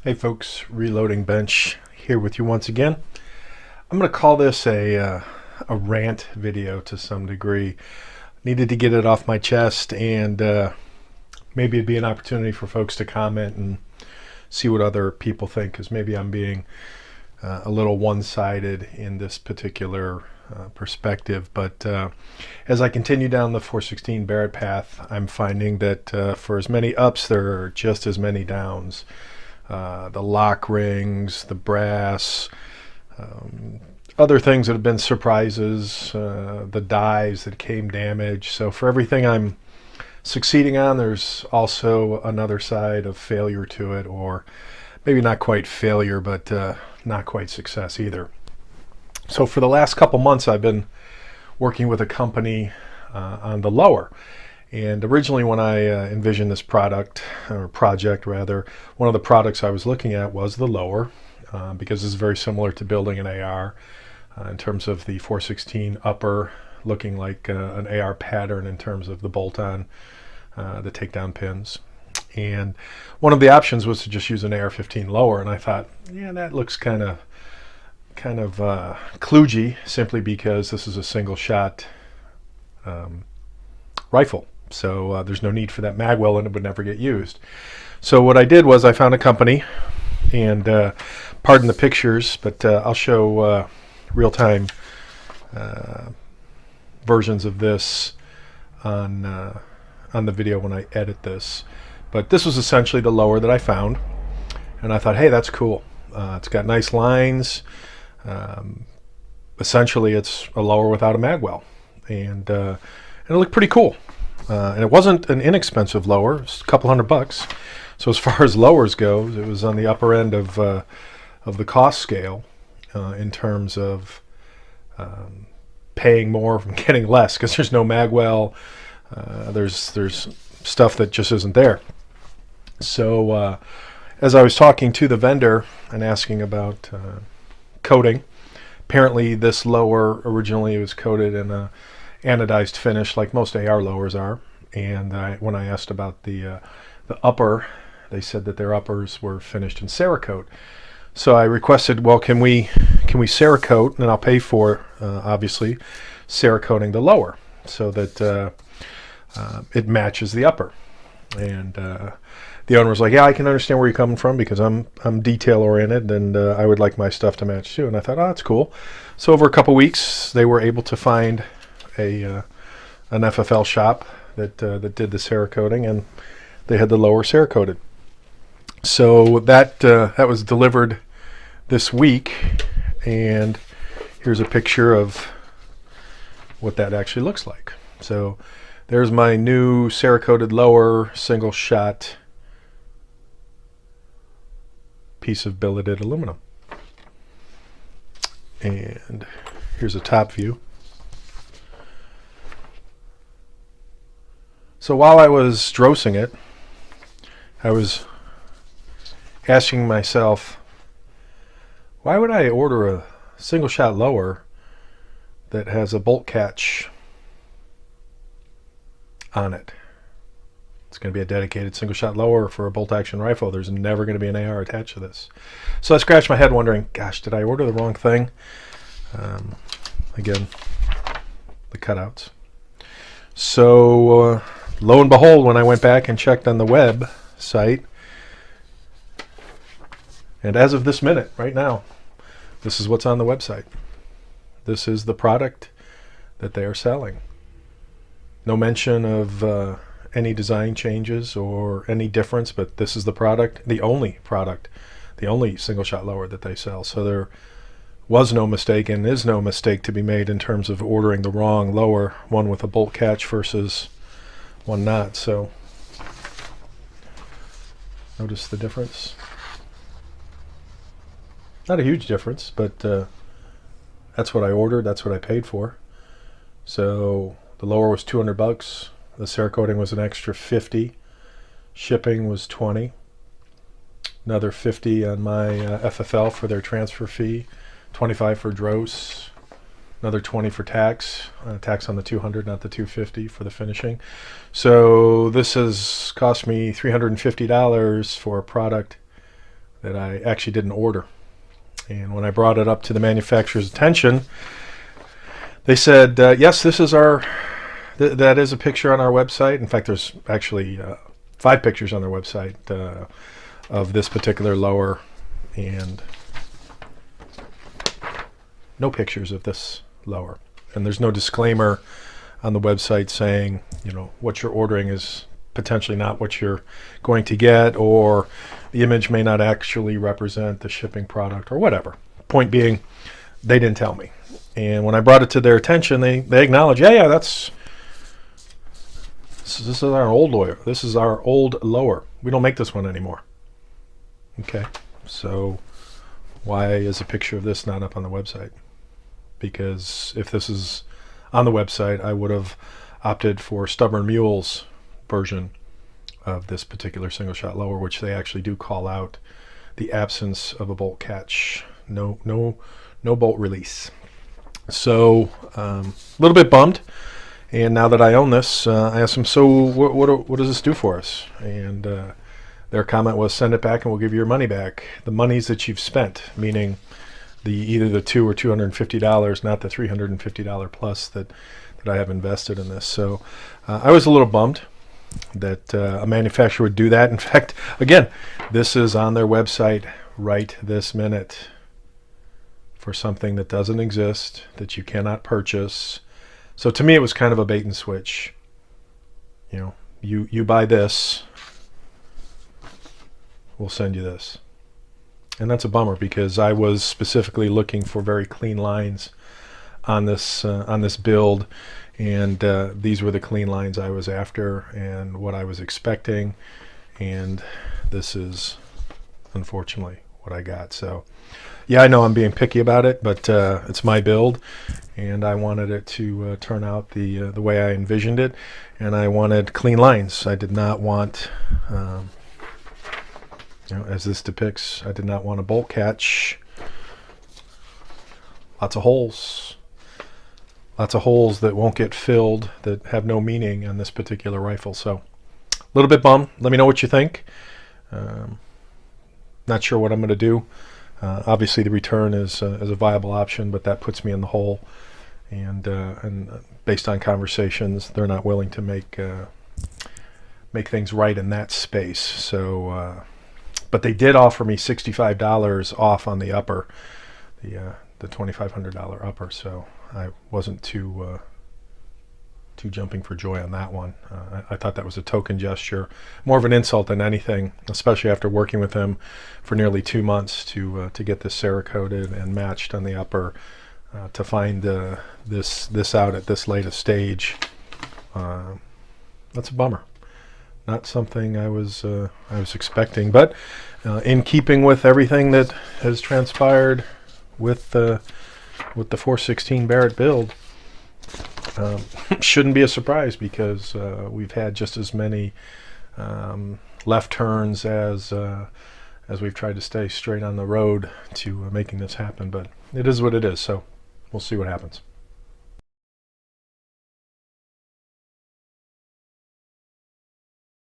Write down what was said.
Hey folks, Reloading Bench here with you once again. I'm going to call this a rant video to some degree. Needed to get it off my chest, and maybe it'd be an opportunity for folks to comment and see what other people think, because maybe I'm being a little one-sided in this particular perspective. But as I continue down the 416 Barrett path, I'm finding that for as many ups, there are just as many downs. The lock rings, the brass, other things that have been surprises, the dies that came damaged. So for everything I'm succeeding on, there's also another side of failure to it, or maybe not quite failure, but not quite success either. So for the last couple months, I've been working with a company on the lower. And originally when I envisioned this project, one of the products I was looking at was the lower, because it's very similar to building an AR in terms of the 416 upper looking like an AR pattern in terms of the bolt-on, the takedown pins. And one of the options was to just use an AR-15 lower, and I thought, yeah, that looks kind of kludgy, simply because this is a single shot rifle. So there's no need for that magwell, and it would never get used. So what I did was I found a company, and pardon the pictures, but I'll show real-time versions of this on the video when I edit this. But this was essentially the lower that I found, and I thought, hey, that's cool. It's got nice lines. Essentially, it's a lower without a magwell, and it looked pretty cool. And it wasn't an inexpensive lower; it's a couple $100. So as far as lowers goes, it was on the upper end of the cost scale in terms of paying more and getting less, because there's no magwell. There's stuff that just isn't there. So as I was talking to the vendor and asking about coating, apparently this lower originally was coated in a anodized finish, like most AR lowers are. And when I asked about the upper, they said that their uppers were finished in Cerakote. So I requested, well, can we Cerakote, and I'll pay for obviously Cerakoting the lower so that it matches the upper. And the owner was like, yeah, I can understand where you're coming from, because I'm detail oriented, and I would like my stuff to match too. And I thought, oh, that's cool. So over a couple weeks, they were able to find an FFL shop that did the Cerakoting, and they had the lower Cerakoted. So that was delivered this week, and here's a picture of what that actually looks like. So there's my new Cerakoted lower single shot piece of billeted aluminum, and here's a top view. So while I was DROSing it, I was asking myself, why would I order a single shot lower that has a bolt catch on it? It's going to be a dedicated single shot lower for a bolt action rifle. There's never going to be an AR attached to this. So I scratched my head wondering, gosh, did I order the wrong thing? Again, the cutouts. So lo and behold, when I went back and checked on the web site, and as of this minute, right now, this is what's on the website. This is the product that they are selling. No mention of any design changes or any difference, but this is the product, the only single shot lower that they sell. So there was no mistake, and is no mistake to be made in terms of ordering the wrong lower, one with a bolt catch versus one not. So notice the difference. Not a huge difference, but that's what I ordered, that's what I paid for. So the lower was $200. The Cerakoting was an extra $50. Shipping was $20. Another $50 on my FFL for their transfer fee. $25 for DROS. Another $20 for tax. Tax on the $200, not the $250 for the finishing. So this has cost me $350 for a product that I actually didn't order. And when I brought it up to the manufacturer's attention, they said, yes, this is our, that is a picture on our website. In fact, there's actually 5 pictures on their website of this particular lower, and no pictures of this lower. And there's no disclaimer on the website saying, you know, what you're ordering is potentially not what you're going to get, or the image may not actually represent the shipping product, or whatever. Point being, they didn't tell me. And when I brought it to their attention, they acknowledged, yeah, this is our old lower. This is our old lower. We don't make this one anymore. Okay, so why is a picture of this not up on the website? Because if this is on the website, I would have opted for Stubborn Mule's version of this particular single shot lower, which they actually do call out the absence of a bolt catch, no bolt release. So a little bit bummed. And now that I own this, I asked them, so what does this do for us? And their comment was, send it back and we'll give you your money back. The monies that you've spent, meaning either the $200 or $250, not the $350 plus that I have invested in this. So I was a little bummed that a manufacturer would do that. In fact, again, this is on their website right this minute for something that doesn't exist, that you cannot purchase. So to me, it was kind of a bait and switch. You know, you buy this, we'll send you this. And that's a bummer, because I was specifically looking for very clean lines on this build, and these were the clean lines I was after and what I was expecting, and this is unfortunately what I got. So yeah, I know I'm being picky about it, but it's my build, and I wanted it to turn out the way I envisioned it, and I wanted clean lines. I did not want, you know, as this depicts, I did not want a bolt catch. Lots of holes that won't get filled, that have no meaning on this particular rifle. So a little bit bummed. Let me know what you think. Not sure what I'm going to do. Obviously, the return is a viable option, but that puts me in the hole. And based on conversations, they're not willing to make things right in that space. So, but they did offer me $65 off on the upper, the $2,500 upper. So I wasn't too jumping for joy on that one. I thought that was a token gesture, more of an insult than anything, especially after working with him for nearly 2 months to get this Cerakoted and matched on the upper. To find this out at this late a stage, that's a bummer. Not something I was expecting, but in keeping with everything that has transpired with the 416 Barrett build, shouldn't be a surprise, because we've had just as many left turns as we've tried to stay straight on the road to making this happen. But it is what it is, so we'll see what happens.